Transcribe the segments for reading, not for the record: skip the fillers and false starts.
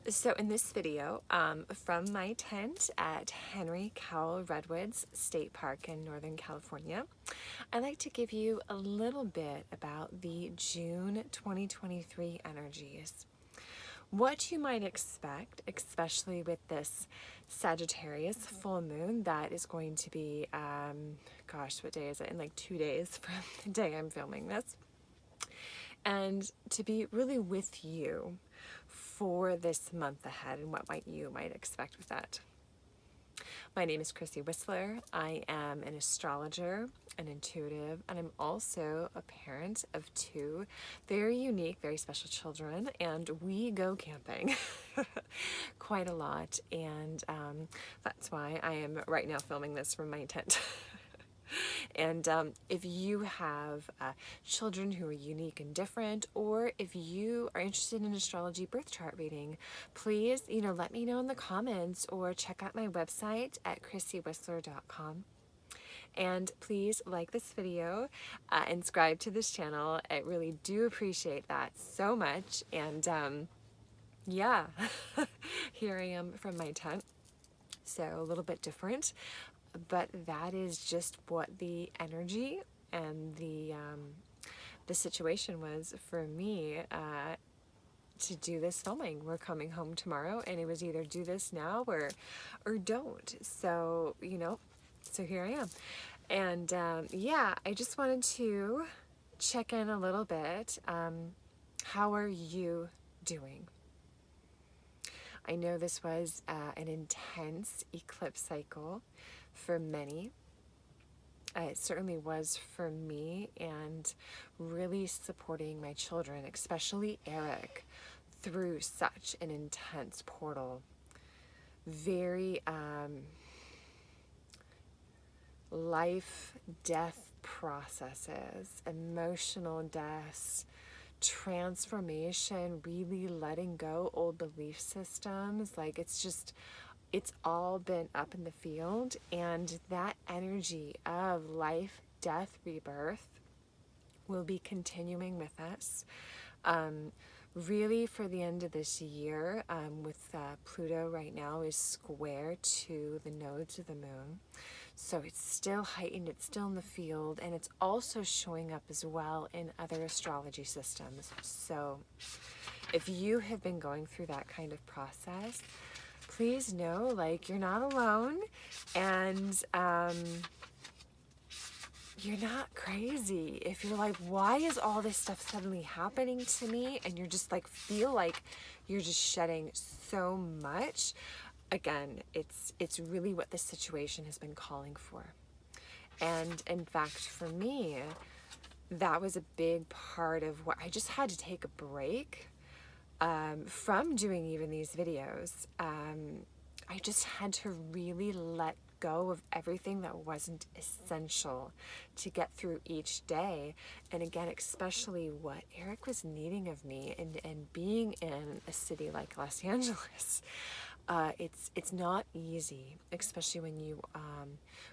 So in this video, from my tent at Henry Cowell Redwoods State Park in Northern California, I'd like to give you a little bit about the June 2023 energies. What you might expect, especially with this Sagittarius full moon that is going to be, gosh, what day is it? In like 2 days from the day I'm filming this. And to be really with you for this month ahead and what you might expect with that. My name is Chrissy Wissler. I am an astrologer, an intuitive, and I'm also a parent of two very unique, very special children, and we go camping quite a lot, and that's why I am right now filming this from my tent. And if you have children who are unique and different, or if you are interested in astrology birth chart reading, please, let me know in the comments or check out my website at chrissywissler.com. And please like this video and subscribe to this channel. I really do appreciate that so much. And yeah, here I am from my tent. So a little bit different, but that is just what the energy and the situation was for me to do this filming. We're coming home tomorrow, and it was either do this now or don't. So so here I am, and yeah, I just wanted to check in a little bit. How are you doing? I know this was an intense eclipse cycle for many. It certainly was for me, and really supporting my children, especially Eric, through such an intense portal. Very life, death processes, emotional deaths, transformation, really letting go old belief systems. Like it's all been up in the field, and that energy of life, death, rebirth will be continuing with us. Really for the end of this year, with Pluto right now is square to the nodes of the moon. So it's still heightened, it's still in the field, and it's also showing up as well in other astrology systems. So if you have been going through that kind of process, please know, like, you're not alone, and you're not crazy. If you're like, why is all this stuff suddenly happening to me? And you're just like, feel like you're just shedding so much. Again, it's really what the situation has been calling for. And in fact, for me, that was a big part of what I just had to take a break from doing even these videos. I just had to really let go of everything that wasn't essential to get through each day. And again, especially what Eric was needing of me, and being in a city like Los Angeles. It's not easy, especially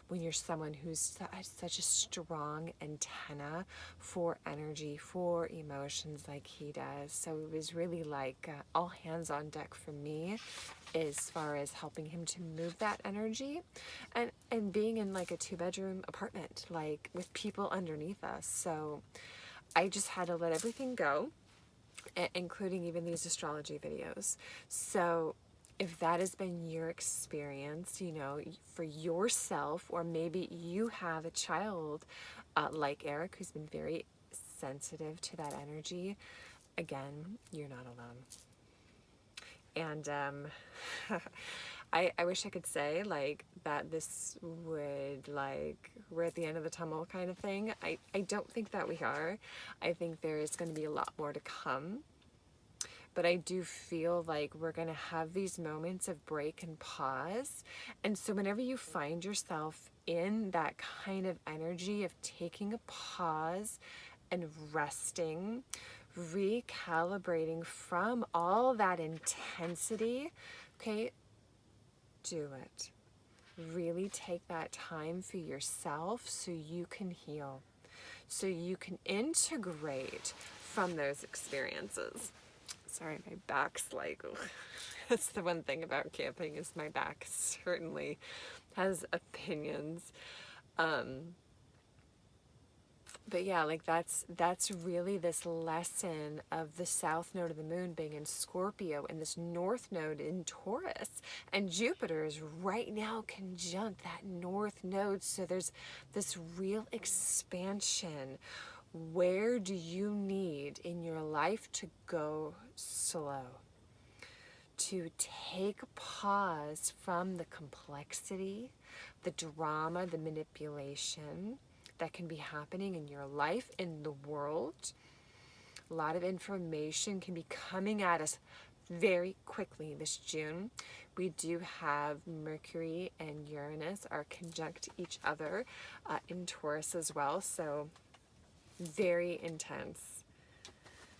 when you're someone who's such a strong antenna for energy, for emotions like he does. So it was really like all hands on deck for me, as far as helping him to move that energy, and being in like a 2-bedroom apartment, like with people underneath us. So I just had to let everything go, including even these astrology videos. So if that has been your experience, for yourself, or maybe you have a child like Eric who's been very sensitive to that energy, again, you're not alone. And I wish I could say like that this would, like, we're at the end of the tunnel kind of thing. I don't think that we are. I think there is going to be a lot more to come. But I do feel like we're going to have these moments of break and pause. And so whenever you find yourself in that kind of energy of taking a pause and resting, recalibrating from all that intensity, okay, do it. Really take that time for yourself so you can heal, so you can integrate from those experiences. Sorry, my back's like, ugh. That's the one thing about camping is my back certainly has opinions. But yeah, like that's really this lesson of the south node of the moon being in Scorpio and this north node in Taurus. And Jupiter is right now conjunct that north node. So there's this real expansion. Where do you need in your life to go slow? To take pause from the complexity, the drama, the manipulation that can be happening in your life, in the world. A lot of information can be coming at us very quickly this June. We do have Mercury and Uranus are conjunct each other in Taurus as well, so very intense.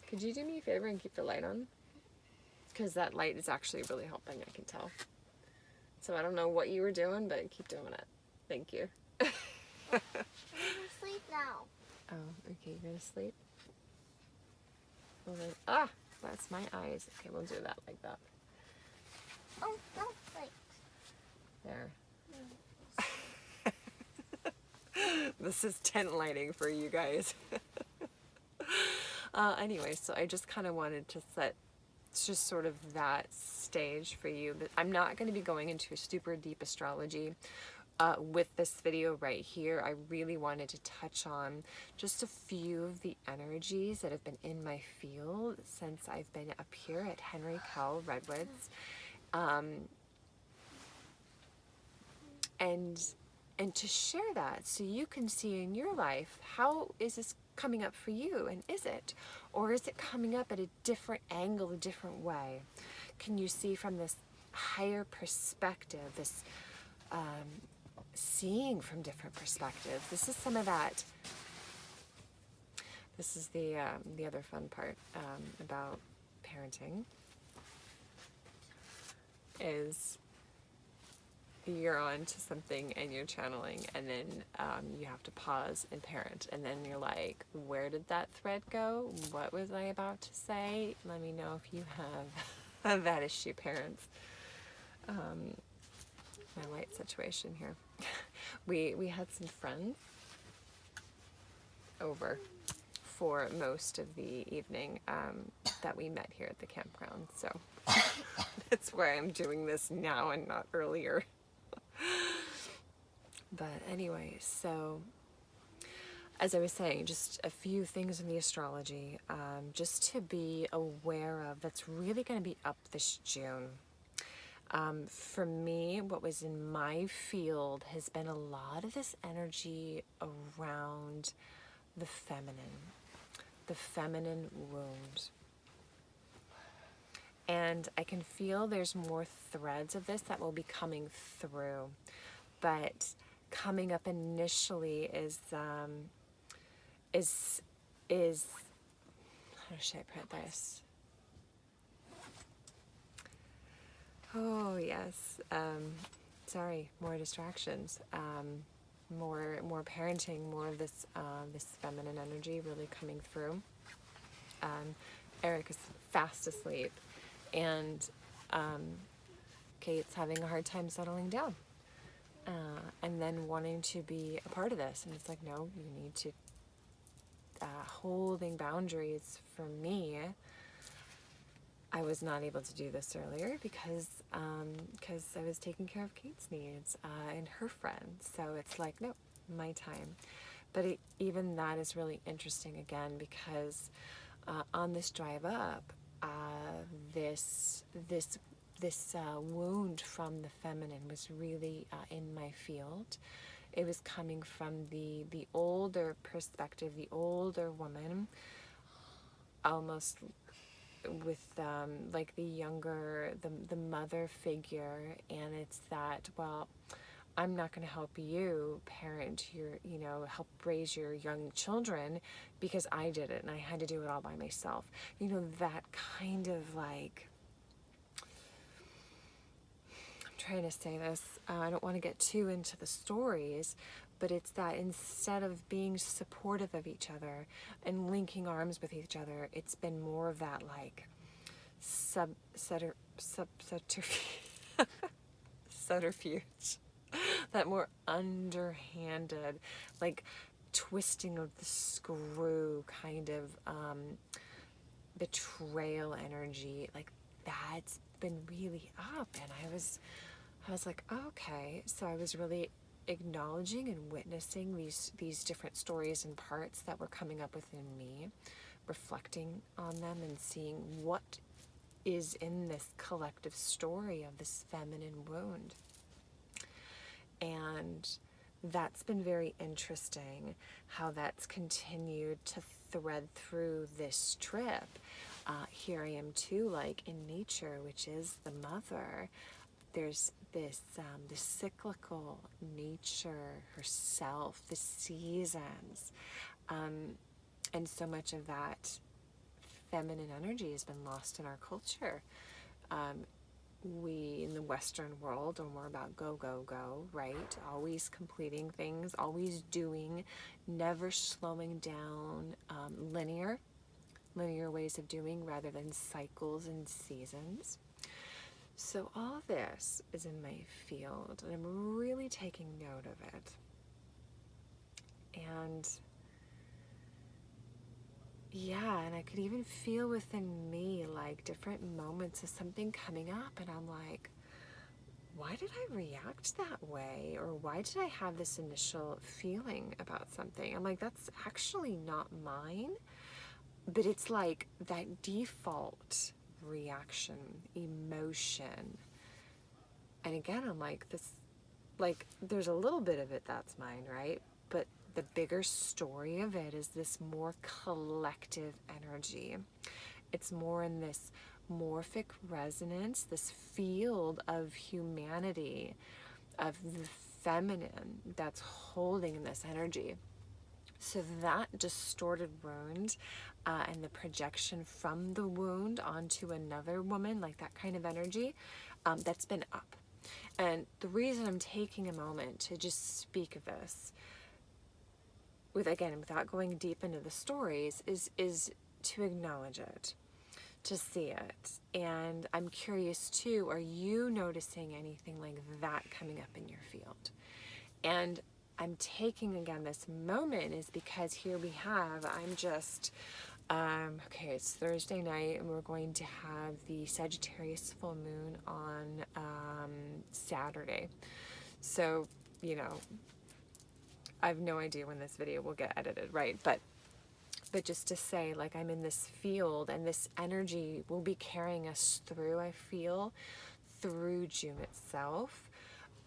Could you do me a favor and keep the light on? Because that light is actually really helping, I can tell. So I don't know what you were doing, but keep doing it. Thank you. I'm going to sleep now. Oh, okay, you're gonna sleep? Well then, that's my eyes. Okay, we'll do that like that. Oh, no, wait. There. This is tent lighting for you guys. Anyway, so I just kind of wanted to set just sort of that stage for you. But I'm not going to be going into a super deep astrology with this video right here. I really wanted to touch on just a few of the energies that have been in my field since I've been up here at Henry Cowell Redwoods. And to share that so you can see in your life, how is this coming up for you, and is it? Or is it coming up at a different angle, a different way? Can you see from this higher perspective, this seeing from different perspectives? This is some of that. This is the other fun part about parenting, is you're on to something and you're channeling, and then you have to pause and parent, and then you're like, where did that thread go? What was I about to say? Let me know if you have that issue, parents. My light situation here. We had some friends over for most of the evening that we met here at the campground, so that's why I'm doing this now and not earlier. But anyway, so as I was saying, just a few things in the astrology just to be aware of that's really going to be up this June. For me, what was in my field has been a lot of this energy around the feminine wound. And I can feel there's more threads of this that will be coming through. But coming up initially is how should I put this? Oh yes, sorry, more distractions, more parenting, more of this this feminine energy really coming through. Eric is fast asleep, and Kate's having a hard time settling down. And then wanting to be a part of this. And it's like, no, you need to, holding boundaries for me. I was not able to do this earlier because I was taking care of Kate's needs and her friends. So it's like, no, my time. But even that is really interesting again, because on this drive up, this wound from the feminine was really in my field. It was coming from the older perspective, the older woman, almost with like the younger, the mother figure, and it's that, well, I'm not going to help you parent your, help raise your young children because I did it and I had to do it all by myself. That kind of like, I'm trying to say this, I don't want to get too into the stories, but it's that instead of being supportive of each other and linking arms with each other, it's been more of that like, subterfuge, that more underhanded, like twisting of the screw kind of betrayal energy, like that's been really up. And I was like, okay. So I was really acknowledging and witnessing these different stories and parts that were coming up within me, reflecting on them and seeing what is in this collective story of this feminine wound. And that's been very interesting how that's continued to thread through this trip. Here I am too, like in nature, which is the mother. There's this cyclical nature herself, the seasons, and so much of that feminine energy has been lost in our culture. We in the Western world are more about go, go, go, right? Always completing things, always doing, never slowing down, linear ways of doing rather than cycles and seasons. So all this is in my field, and I'm really taking note of it. And yeah, and I could even feel within me like different moments of something coming up, and I'm like, why did I react that way? Or why did I have this initial feeling about something? I'm like, that's actually not mine. But it's like that default reaction, emotion. And again, I'm like, this, like, there's a little bit of it that's mine, right? But the bigger story of it is this more collective energy. It's more in this morphic resonance, this field of humanity, of the feminine that's holding this energy. So that distorted wound and the projection from the wound onto another woman, like that kind of energy, that's been up. And the reason I'm taking a moment to just speak of this, without going deep into the stories, is to acknowledge it, to see it. And I'm curious too, are you noticing anything like that coming up in your field? And I'm taking again this moment is because here we have, I'm just, okay, it's Thursday night and we're going to have the Sagittarius full moon on Saturday. So, you know, I have no idea when this video will get edited, right? But just to say, like, I'm in this field and this energy will be carrying us through, I feel, through June itself.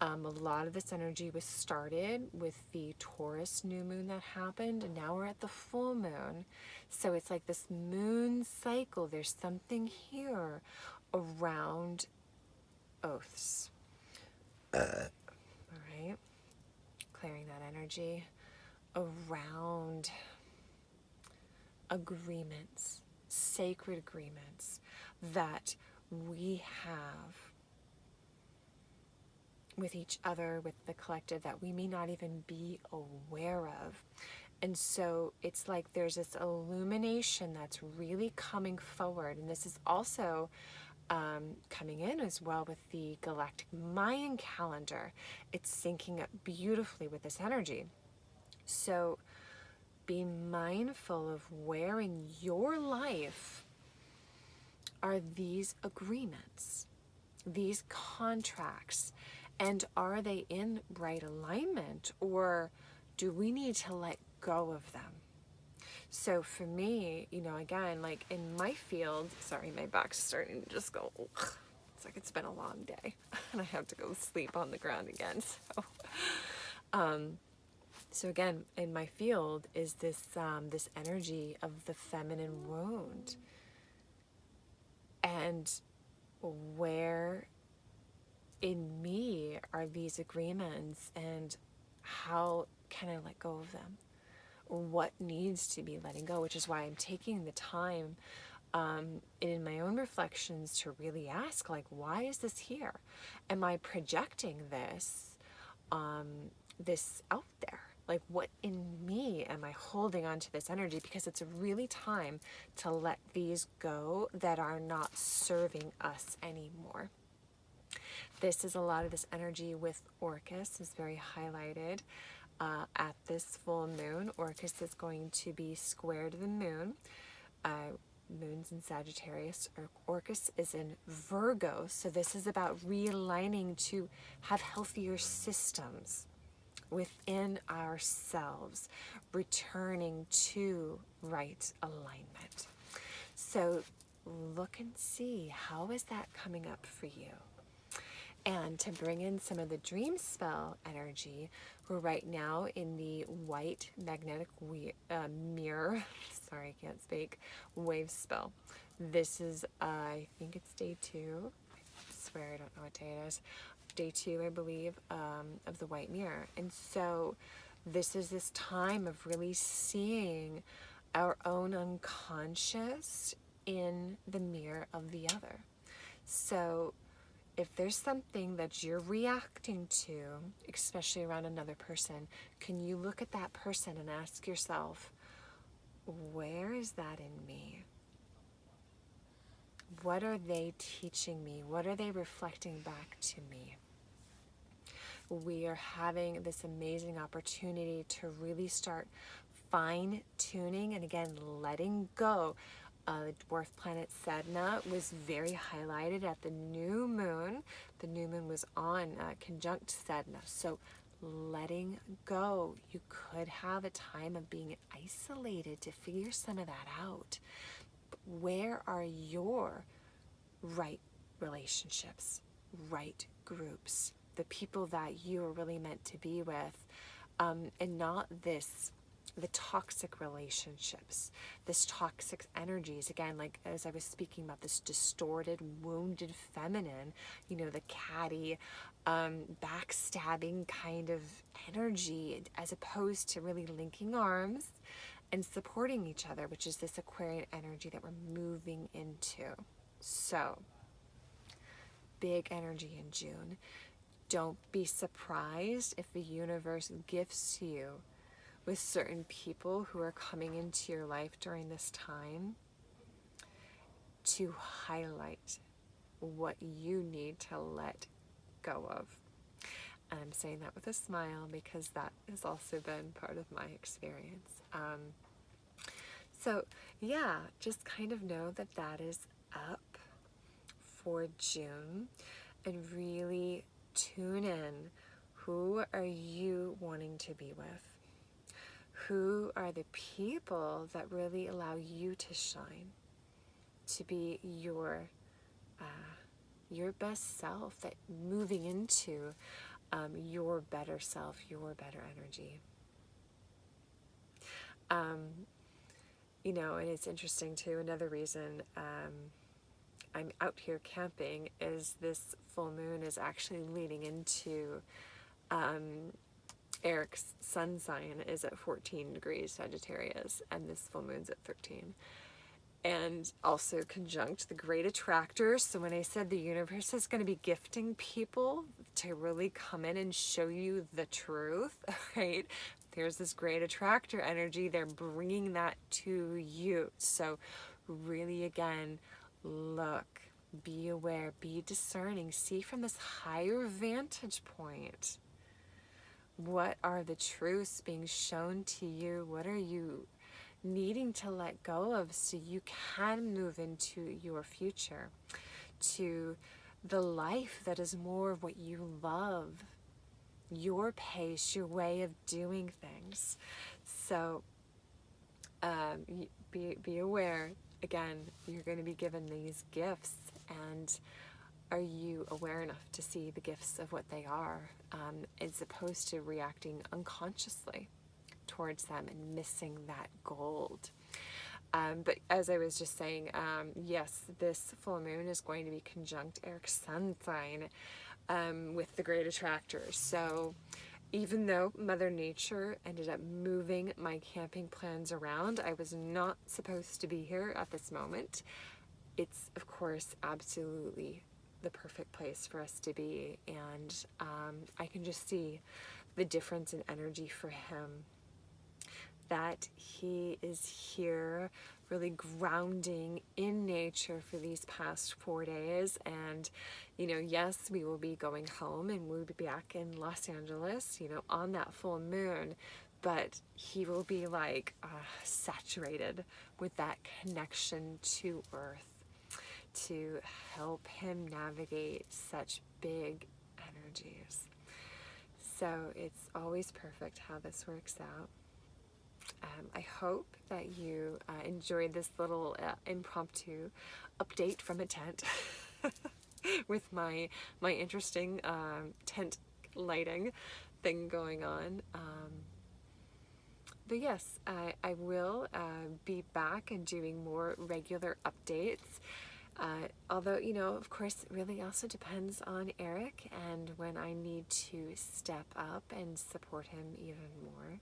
A lot of this energy was started with the Taurus new moon that happened, and now we're at the full moon. So it's like this moon cycle. There's something here around oaths. All right. Clearing that energy around agreements, sacred agreements that we have with each other, with the collective, that we may not even be aware of. And so it's like there's this illumination that's really coming forward. And this is also coming in as well with the galactic Mayan calendar. It's syncing up beautifully with this energy. So be mindful of where in your life are these agreements, these contracts, and are they in right alignment, or do we need to let go of them? So for me, you know, again, like in my field, sorry, my back's starting to just go, ugh. It's like it's been a long day and I have to go sleep on the ground again. So again, in my field is this this energy of the feminine wound, and where in me are these agreements, and how can I let go of them? What needs to be letting go? Which is why I'm taking the time in my own reflections to really ask, like, why is this here? Am I projecting this this out there? Like, what in me am I holding on to this energy? Because it's really time to let these go that are not serving us anymore. This is a lot of this energy with Orcus is very highlighted at this full moon. Orcus is going to be square to the moon. Moon's in Sagittarius. Orcus is in Virgo. So this is about realigning to have healthier systems within ourselves, returning to right alignment. So look and see, how is that coming up for you? And to bring in some of the dream spell energy, we're right now in the white magnetic mirror, sorry, I can't speak, wave spell. This is, I think it's day 2. I swear I don't know what day it is. Day 2, I believe, of the white mirror. And so this is this time of really seeing our own unconscious in the mirror of the other. So if there's something that you're reacting to, especially around another person, can you look at that person and ask yourself, where is that in me? What are they teaching me? What are they reflecting back to me? We are having this amazing opportunity to really start fine-tuning and, again, letting go. The dwarf planet Sedna was very highlighted at the new moon. The new moon was on conjunct Sedna. So letting go. You could have a time of being isolated to figure some of that out. But where are your right relationships, right groups, the people that you are really meant to be with, and not the toxic relationships, this toxic energies, again, like as I was speaking about, this distorted, wounded feminine, the catty, backstabbing kind of energy, as opposed to really linking arms and supporting each other, which is this Aquarian energy that we're moving into. So, big energy in June. Don't be surprised if the universe gifts you with certain people who are coming into your life during this time to highlight what you need to let go of. And I'm saying that with a smile because that has also been part of my experience. So yeah, just kind of know that that is up for June, and really tune in. Who are you wanting to be with? Who are the people that really allow you to shine, to be your best self, that moving into your better self, your better energy. And it's interesting too, another reason I'm out here camping is this full moon is actually leading into Eric's sun sign is at 14 degrees Sagittarius, and this full moon's at 13. And also conjunct the great attractor. So when I said the universe is going to be gifting people to really come in and show you the truth, right? There's this great attractor energy. They're bringing that to you. So really, again, look, be aware, be discerning, see from this higher vantage point. What are the truths being shown to you? What are you needing to let go of so you can move into your future, to the life that is more of what you love, your pace, your way of doing things? So be aware. Again, you're going to be given these gifts, and are you aware enough to see the gifts of what they are, as opposed to reacting unconsciously towards them and missing that gold? But as I was just saying, yes, this full moon is going to be conjunct Eric's sun sign with the great attractor. So even though Mother Nature ended up moving my camping plans around, I was not supposed to be here at this moment. It's, of course, absolutely the perfect place for us to be, and I can just see the difference in energy for him, that he is here really grounding in nature for these past 4 days. And, you know, yes, we will be going home and we'll be back in Los Angeles, you know, on that full moon, but he will be like saturated with that connection to Earth to help him navigate such big energies. So it's always perfect how this works out. I hope that you enjoyed this little impromptu update from a tent with my interesting tent lighting thing going on. But yes, I will be back and doing more regular updates. Although, you know, of course, it really also depends on Eric and when I need to step up and support him even more.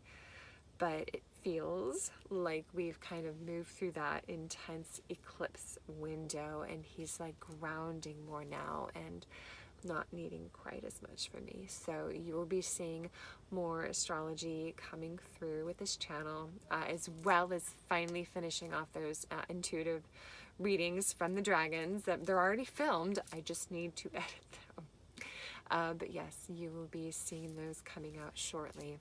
But it feels like we've kind of moved through that intense eclipse window, and he's like grounding more now and not needing quite as much from me. So you will be seeing more astrology coming through with this channel, as well as finally finishing off those intuitive readings from the dragons. That they're already filmed, I just need to edit them. But yes, you will be seeing those coming out shortly.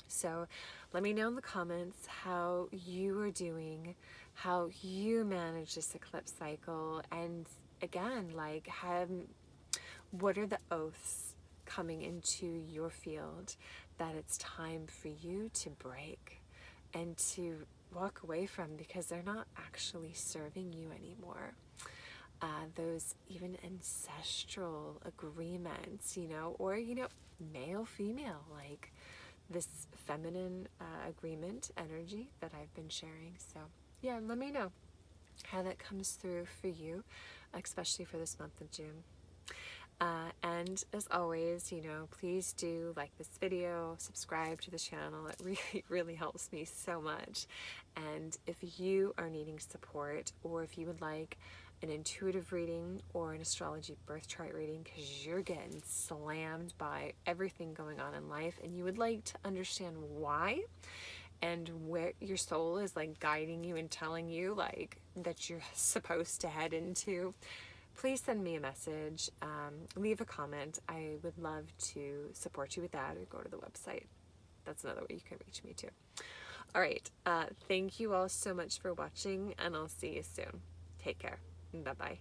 So let me know in the comments how you are doing, how you manage this eclipse cycle, and again, like, what are the oaths coming into your field that it's time for you to break and to walk away from, because they're not actually serving you anymore. Those even ancestral agreements, you know, or, you know, male, female, like this feminine agreement energy that I've been sharing. So yeah, let me know how that comes through for you, especially for this month of June. And as always, you know, please do like this video, subscribe to the channel. It really, really helps me so much. And if you are needing support, or if you would like an intuitive reading or an astrology birth chart reading because you're getting slammed by everything going on in life and you would like to understand why and where your soul is like guiding you and telling you like that you're supposed to head into, please send me a message, leave a comment. I would love to support you with that, or go to the website. That's another way you can reach me too. All right, thank you all so much for watching, and I'll see you soon. Take care. Bye-bye.